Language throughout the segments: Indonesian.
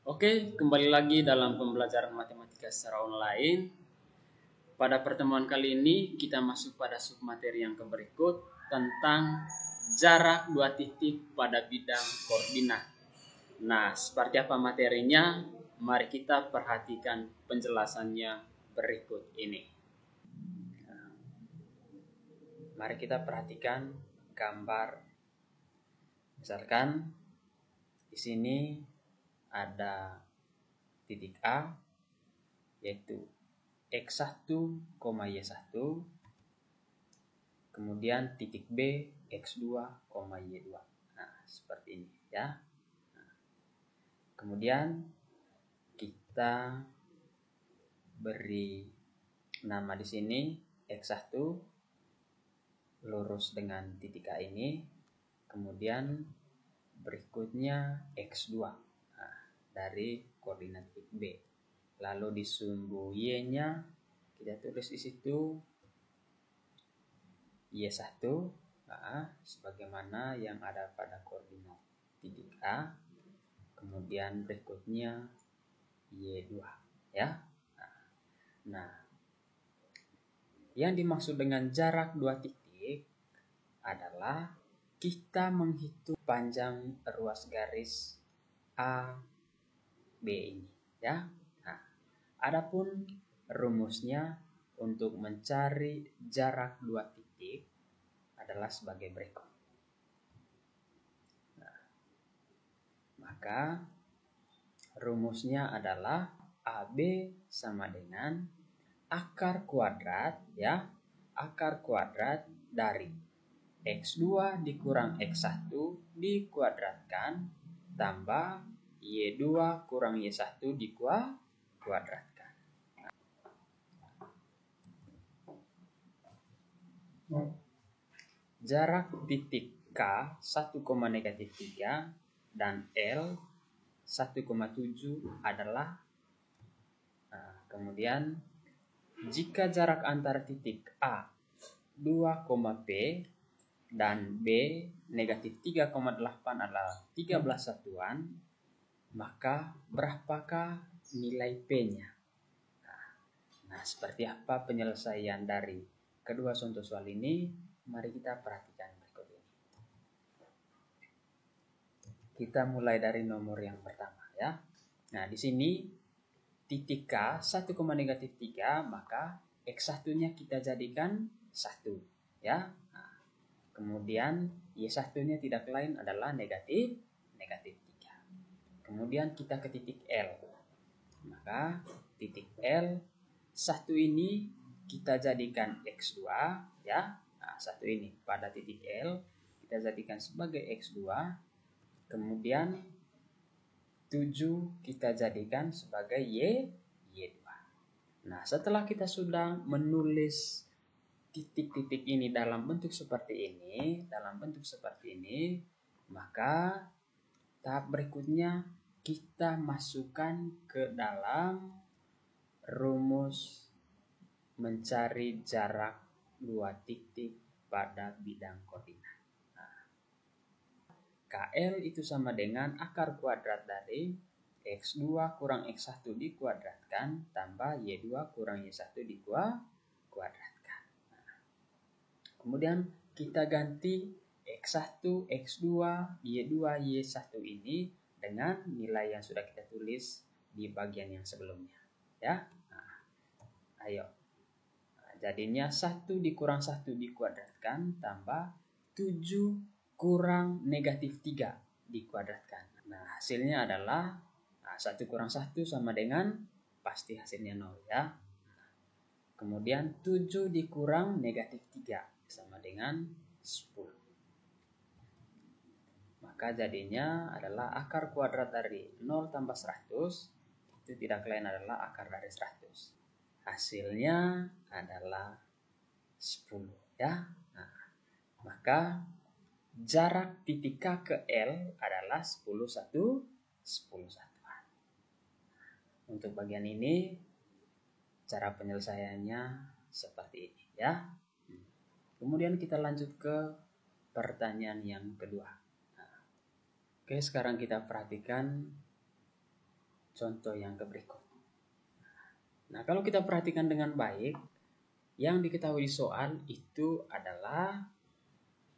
Oke, kembali lagi dalam pembelajaran matematika secara online. Pada pertemuan kali ini kita masuk pada submateri yang berikut tentang jarak dua titik pada bidang koordinat. Nah, seperti apa materinya? Mari kita perhatikan penjelasannya berikut ini. Mari kita perhatikan gambar. Misalkan di sini ada titik A yaitu X1, Y1, kemudian titik B X2, Y2. Nah, seperti ini ya. Kemudian kita beri nama di sini X1 lurus dengan titik A ini, kemudian berikutnya X2 dari koordinat titik B. Lalu di sumbu Y-nya kita tulis di situ Y1 sebagaimana yang ada pada koordinat titik A. Kemudian berikutnya Y2 ya. Nah, yang dimaksud dengan jarak dua titik adalah kita menghitung panjang ruas garis A B ini ya. Adapun rumusnya untuk mencari jarak dua titik adalah sebagai berikut. Maka rumusnya adalah AB sama dengan akar kuadrat ya, akar kuadrat dari X2 dikurang X1 dikuadratkan tambah Y2 kurang Y1 dikuadratkan. Jarak titik K 1,-3 dan L 1,7 adalah kemudian jika jarak antara titik A 2, P dan B negatif 3,8 adalah 13 satuan, maka berapakah nilai P-nya? Nah, seperti apa penyelesaian dari kedua contoh soal ini? Mari kita perhatikan berikut ini. Kita mulai dari nomor yang pertama ya. Nah, di sini titik K 1,-3, maka X1-nya kita jadikan 1 ya. Nah, kemudian Y1-nya tidak lain adalah negatif 3. Kemudian kita ke titik L. Maka titik L 1 ini kita jadikan X2 ya. Nah, 1 ini pada titik L kita jadikan sebagai X2. Kemudian 7 kita jadikan sebagai Y2. Nah, setelah kita sudah menulis titik-titik ini dalam bentuk seperti ini, maka tahap berikutnya kita masukkan ke dalam rumus mencari jarak dua titik pada bidang koordinat. KL itu sama dengan akar kuadrat dari X2 kurang X1 dikuadratkan tambah Y2 kurang Y1 dikuadratkan. Kemudian kita ganti X1, X2, Y2, Y1 ini dengan nilai yang sudah kita tulis di bagian yang sebelumnya. Ya. Ayo. Jadinya 1 dikurang 1 dikuadratkan tambah 7 kurang negatif 3 dikuadratkan. Nah, hasilnya adalah 1 kurang 1 sama dengan pasti hasilnya 0 ya. Kemudian 7 dikurang negatif 3 sama dengan 10. Maka jadinya adalah akar kuadrat dari 0 tambah 100 itu tidak lain adalah akar dari 100. Hasilnya adalah 10 ya. Nah, maka jarak titik K ke L adalah 10 satuan. Untuk bagian ini cara penyelesaiannya seperti ini ya. Kemudian kita lanjut ke pertanyaan yang kedua. Oke, sekarang kita perhatikan contoh yang berikut. Nah, kalau kita perhatikan dengan baik, yang diketahui soal itu adalah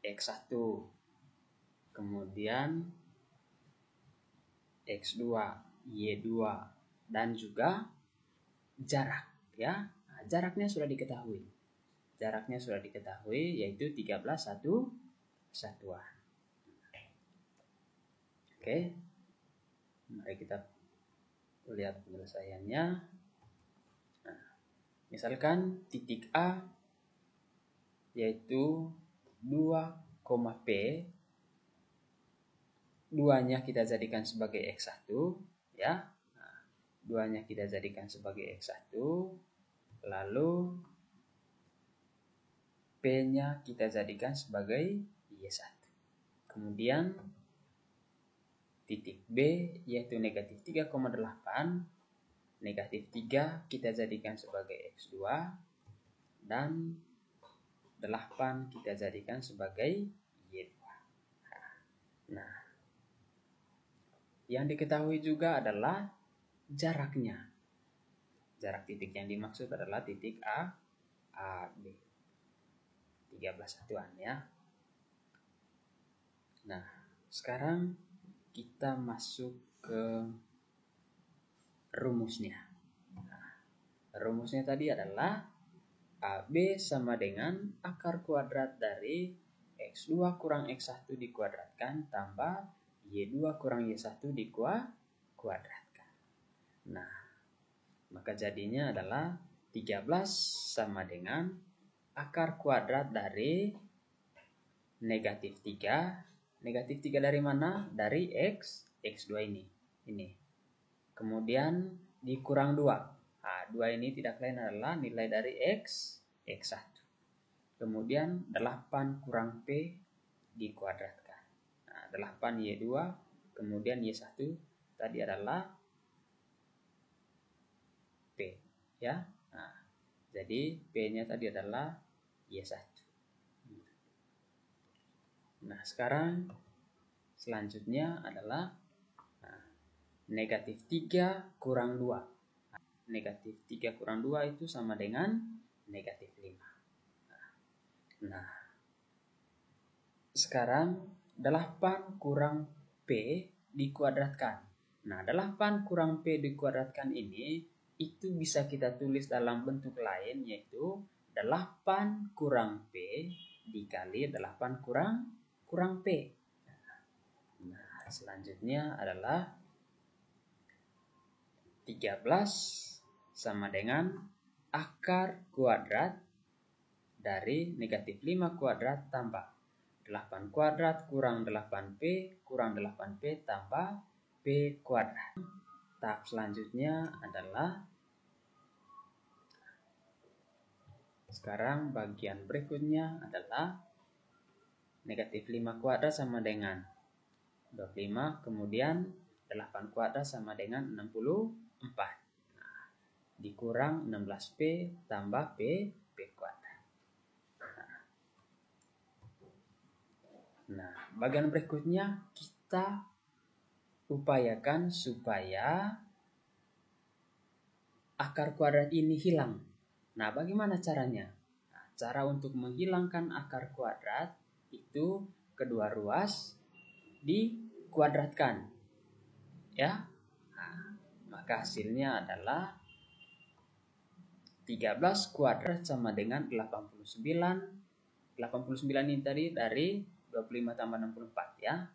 X1, kemudian X2, Y2, dan juga jarak, ya. Nah, jaraknya sudah diketahui. Jaraknya sudah diketahui yaitu 13 satuan. Oke. Mari kita lihat penyelesaiannya. Nah, misalkan titik A yaitu 2, P, 2-nya kita jadikan sebagai X1, ya. Nah, 2-nya kita jadikan sebagai X1, lalu P-nya kita jadikan sebagai Y1. Kemudian titik B yaitu negatif 3,8, negatif 3 kita jadikan sebagai X2, dan 8 kita jadikan sebagai Y2. Nah, yang diketahui juga adalah jaraknya. Jarak titik yang dimaksud adalah titik A, B. 13 satuan, ya. Nah, sekarang kita masuk ke rumusnya. Nah, rumusnya tadi adalah AB sama dengan akar kuadrat dari X2 kurang X1 dikuadratkan tambah Y2 kurang Y1 dikuadratkan. Nah, maka jadinya adalah 13 sama dengan akar kuadrat dari negatif 3. Negatif 3 dari mana? Dari X2 ini. Kemudian dikurang 2. Nah, 2 ini tidak lain adalah nilai dari X1. Kemudian 8 kurang P dikuadratkan. Nah, 8 Y2, kemudian Y1 tadi adalah P, ya. Nah, jadi P-nya tadi adalah Y1. Nah, sekarang selanjutnya adalah negatif 3 kurang 2. Negatif 3 kurang 2 itu sama dengan negatif 5. Nah, sekarang 8 kurang P dikuadratkan. Nah, 8 kurang P dikuadratkan ini itu bisa kita tulis dalam bentuk lain, yaitu 8 kurang P dikali 8 kurang P. Nah, selanjutnya adalah 13 sama dengan akar kuadrat dari negatif 5 kuadrat tambah 8 kuadrat kurang 8P kurang 8P tambah P kuadrat. Tahap selanjutnya adalah sekarang bagian berikutnya adalah negatif 5 kuadrat sama dengan 25, kemudian 8 kuadrat sama dengan 64. Nah, dikurang 16P tambah P kuadrat. Nah, bagian berikutnya kita upayakan supaya akar kuadrat ini hilang. Nah, bagaimana caranya? Nah, cara untuk menghilangkan akar kuadrat itu kedua ruas dikuadratkan, ya. Nah, maka hasilnya adalah 13 kuadrat sama dengan 89. 89 ini tadi dari 25 tambah 64, ya.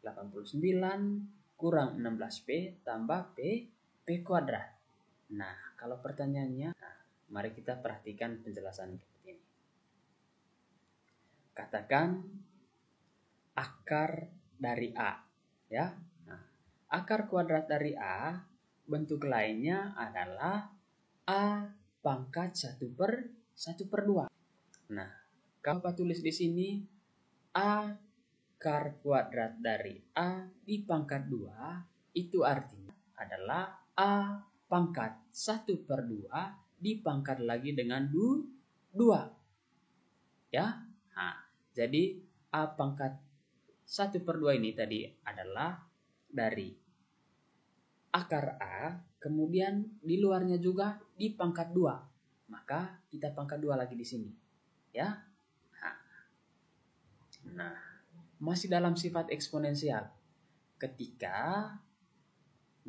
89 kurang 16P tambah P kuadrat. Nah, kalau pertanyaannya, mari kita perhatikan penjelasan seperti ini. Katakan akar dari A, ya. Nah, akar kuadrat dari A bentuk lainnya adalah A pangkat 1/2. Nah, kalau Pak tulis di sini akar kuadrat dari A di pangkat 2 itu artinya adalah A pangkat 1/2 dipangkat lagi dengan 2. Ya. Nah, jadi A pangkat 1/2 ini tadi adalah dari akar A, kemudian di luarnya juga dipangkat 2. Maka kita pangkat 2 lagi di sini. Ya. Nah, masih dalam sifat eksponensial. Ketika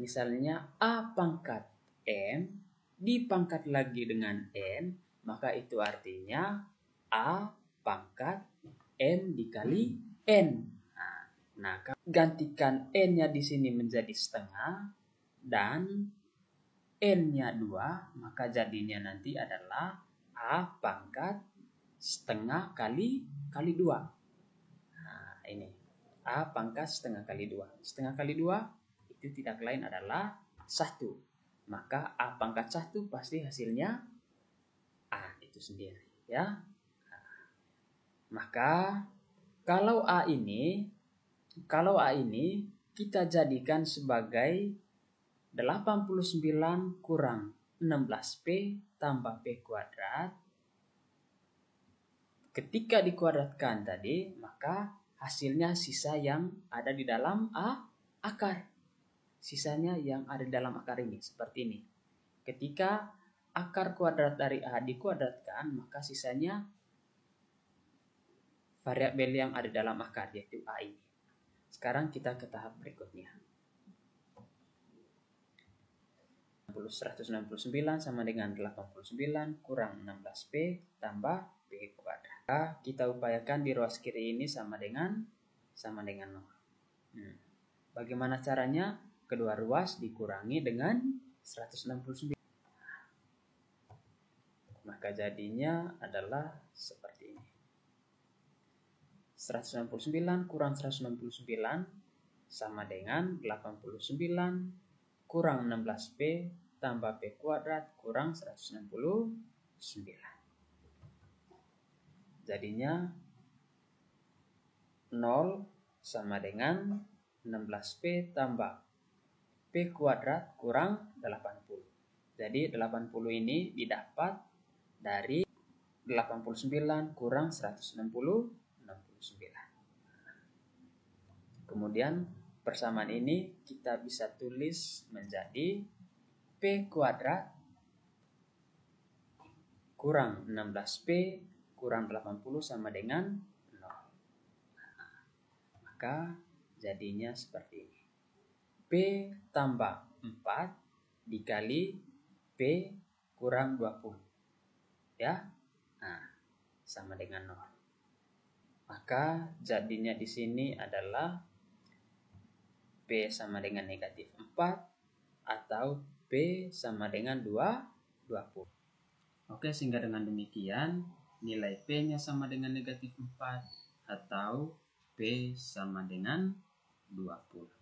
misalnya A pangkat M dipangkat lagi dengan N, maka itu artinya A pangkat M dikali N. Nah, gantikan N-nya di sini menjadi setengah dan N-nya 2, maka jadinya nanti adalah A pangkat setengah kali 2. Nah, ini A pangkat setengah kali 2. Setengah kali 2 itu tidak lain adalah 1. Maka A pangkat 1 pasti hasilnya A itu sendiri. Ya. Maka kalau A ini kita jadikan sebagai 89 kurang 16P tambah P kuadrat. Ketika dikuadratkan tadi, maka hasilnya sisa yang ada di dalam akar. Sisanya yang ada di dalam akar ini, seperti ini. Ketika akar kuadrat dari A dikuadratkan, maka sisanya variabel yang ada dalam akar, yaitu A ini. Sekarang kita ke tahap berikutnya. 169 sama dengan 89 kurang 16P tambah P kuadrat. Kita upayakan di ruas kiri ini sama dengan 0. Bagaimana caranya? Kedua ruas dikurangi dengan 169. Maka jadinya adalah seperti ini. 169 kurang 169 sama dengan 89 kurang 16P tambah P kuadrat kurang 169. Jadinya 0 sama dengan 16P tambah P kuadrat kurang 80. Jadi 80 ini didapat dari 89 kurang 169. Kemudian persamaan ini kita bisa tulis menjadi P kuadrat kurang 16P kurang 80 sama dengan 0. Maka jadinya seperti ini. P tambah 4 dikali P kurang 20. Ya. Nah, sama dengan 0. Maka jadinya di sini adalah P sama dengan negatif 4 atau P sama dengan 20. Oke, sehingga dengan demikian nilai P-nya sama dengan negatif 4 atau P sama dengan 20.